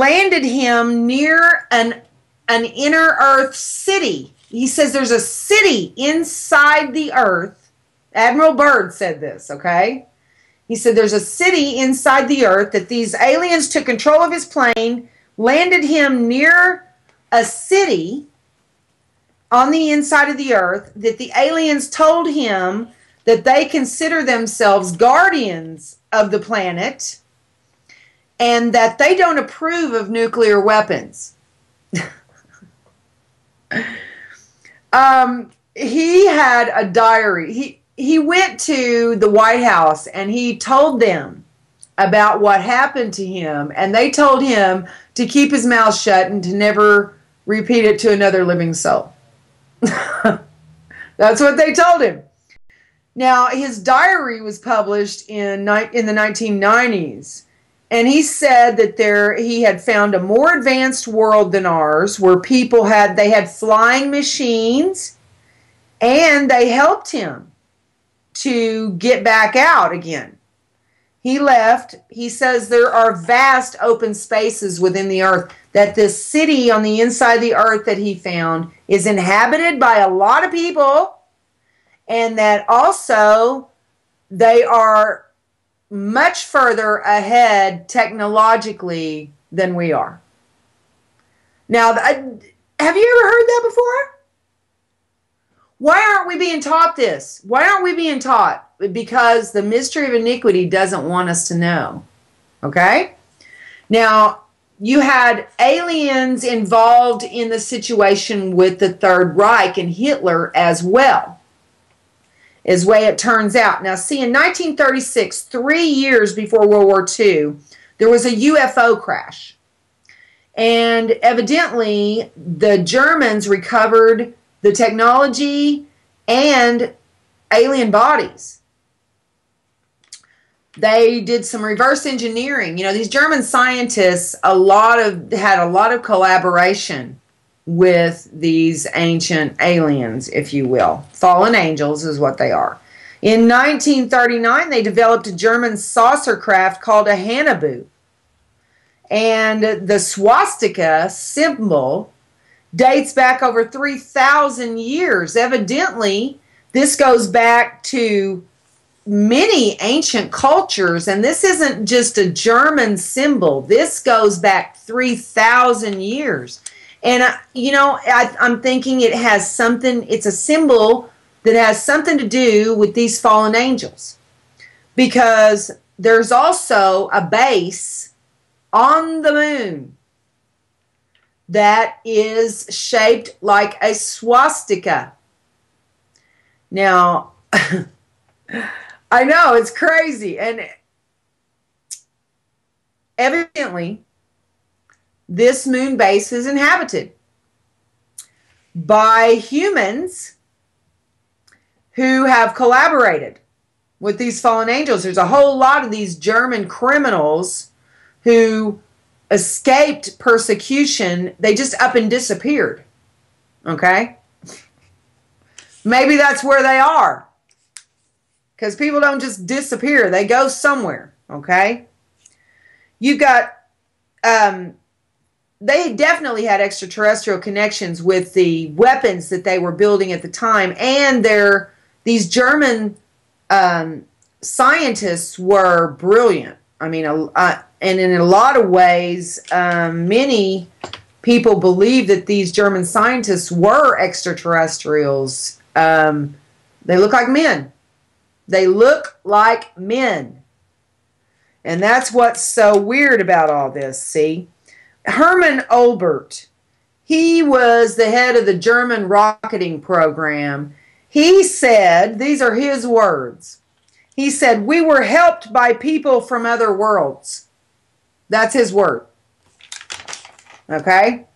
landed him near an inner Earth city. He says there's a city inside the Earth. Admiral Byrd said this, okay? He said there's a city inside the Earth that these aliens took control of his plane, landed him near a city on the inside of the Earth, that the aliens told him that they consider themselves guardians of the planet and that they don't approve of nuclear weapons. He had a diary. He went to the White House and he told them about what happened to him, and they told him to keep his mouth shut and to never repeat it to another living soul. That's what they told him. Now, his diary was published in the 1990s, and he said that he had found a more advanced world than ours, where people had flying machines, and they helped him to get back out again. He left. He says there are vast open spaces within the Earth, that this city on the inside of the Earth that he found is inhabited by a lot of people, and that also they are much further ahead technologically than we are. Now, have you ever heard that before? Why aren't we being taught this? Why aren't we being taught? Because the mystery of iniquity doesn't want us to know. Okay? Now, you had aliens involved in the situation with the Third Reich and Hitler as well, is the way it turns out. Now, see, in 1936, 3 years before World War II, there was a UFO crash. And evidently, the Germans recovered the technology and alien bodies. They did some reverse engineering. You know, these German scientists had a lot of collaboration with these ancient aliens, if you will. Fallen angels is what they are. In 1939, they developed a German saucer craft called a Hanabu. And the swastika symbol dates back over 3,000 years. Evidently, this goes back to many ancient cultures, and this isn't just a German symbol. This goes back 3,000 years. And, I'm thinking it has something, it's a symbol that has something to do with these fallen angels. Because there's also a base on the moon that is shaped like a swastika. Now, I know, it's crazy. And evidently, this moon base is inhabited by humans who have collaborated with these fallen angels. There's a whole lot of these German criminals who escaped persecution. They just up and disappeared. Okay? Maybe that's where they are. Because people don't just disappear. They go somewhere. Okay? You've got... they definitely had extraterrestrial connections with the weapons that they were building at the time. And these German scientists were brilliant. I mean, and in a lot of ways, many people believe that these German scientists were extraterrestrials. They look like men. They look like men. And that's what's so weird about all this, see? Hermann Olbert, he was the head of the German rocketing program. He said, these are his words, he said, "We were helped by people from other worlds." That's his word. Okay?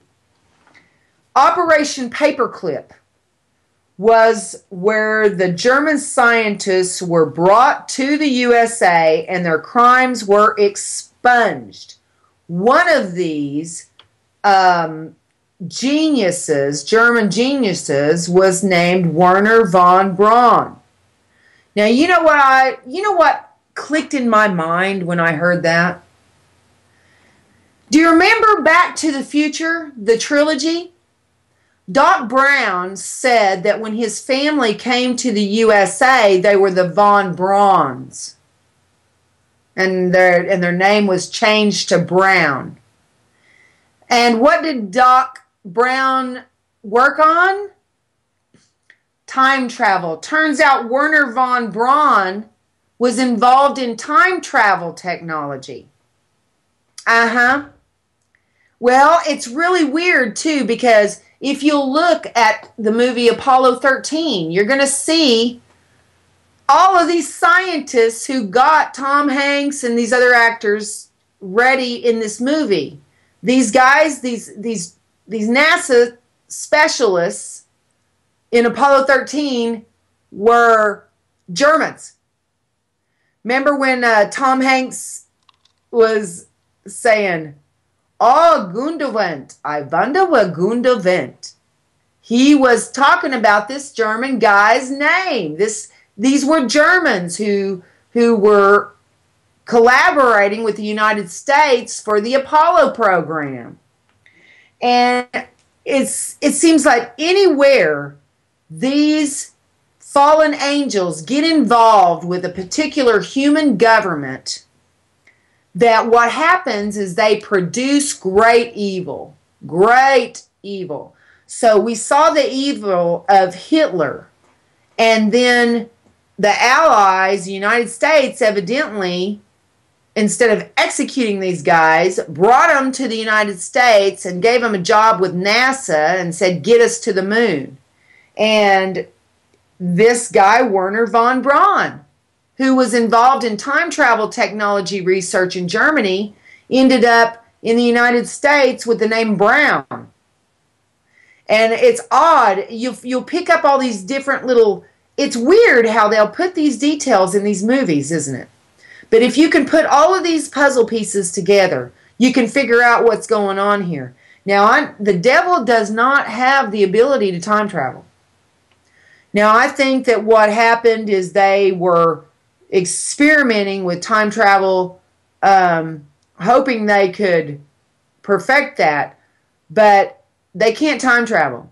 Operation Paperclip was where the German scientists were brought to the USA and their crimes were expunged. One of these geniuses, German geniuses, was named Werner von Braun. Now, you know what clicked in my mind when I heard that? Do you remember Back to the Future, the trilogy? Doc Brown said that when his family came to the USA, they were the Von Brauns. And their name was changed to Brown. And what did Doc Brown work on? Time travel. Turns out Werner von Braun was involved in time travel technology. Well, it's really weird too, because if you'll look at the movie Apollo 13, you're going to see all of these scientists who got Tom Hanks and these other actors ready in this movie. These guys, these NASA specialists in Apollo 13 were Germans. Remember when Tom Hanks was saying, "Oh, Gundewent, I wonder where Gundewent." He was talking about this German guy's name. These were Germans who were collaborating with the United States for the Apollo program. And it seems like anywhere these fallen angels get involved with a particular human government, that what happens is they produce great evil. Great evil. So we saw the evil of Hitler, and then the Allies, the United States, evidently, instead of executing these guys, brought them to the United States and gave them a job with NASA and said, "Get us to the moon." And this guy, Werner von Braun, who was involved in time travel technology research in Germany, ended up in the United States with the name Brown. And it's odd. You'll pick up all these different little... It's weird how they'll put these details in these movies, isn't it? But if you can put all of these puzzle pieces together, you can figure out what's going on here. Now, the devil does not have the ability to time travel. Now, I think that what happened is they were experimenting with time travel, hoping they could perfect that, but they can't time travel.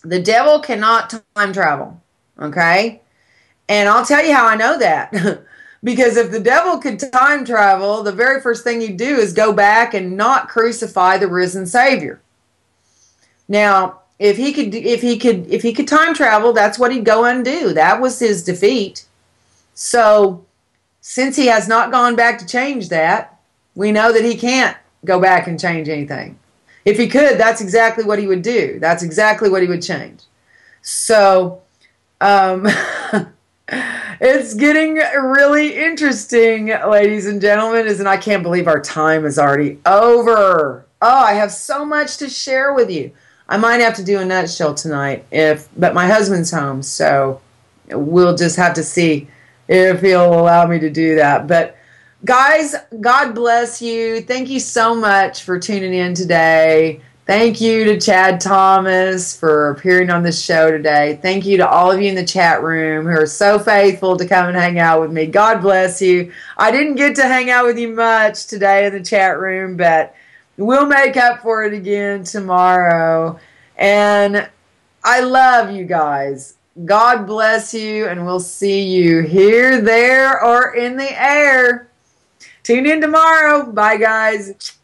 The devil cannot time travel, okay? And I'll tell you how I know that. Because if the devil could time travel, the very first thing he'd do is go back and not crucify the risen Savior. Now, if he could time travel, that's what he'd go and do. That was his defeat. So, since he has not gone back to change that, we know that he can't go back and change anything. If he could, that's exactly what he would do. That's exactly what he would change. So, it's getting really interesting, ladies and gentlemen, and I can't believe our time is already over. Oh, I have so much to share with you. I might have to do a nutshell tonight, but my husband's home, so we'll just have to see if he'll allow me to do that. But guys, God bless you. Thank you so much for tuning in today. Thank you to Chad Thomas for appearing on this show today. Thank you to all of you in the chat room who are so faithful to come and hang out with me. God bless you. I didn't get to hang out with you much today in the chat room, but we'll make up for it again tomorrow. And I love you guys. God bless you, and we'll see you here, there, or in the air. Tune in tomorrow. Bye, guys.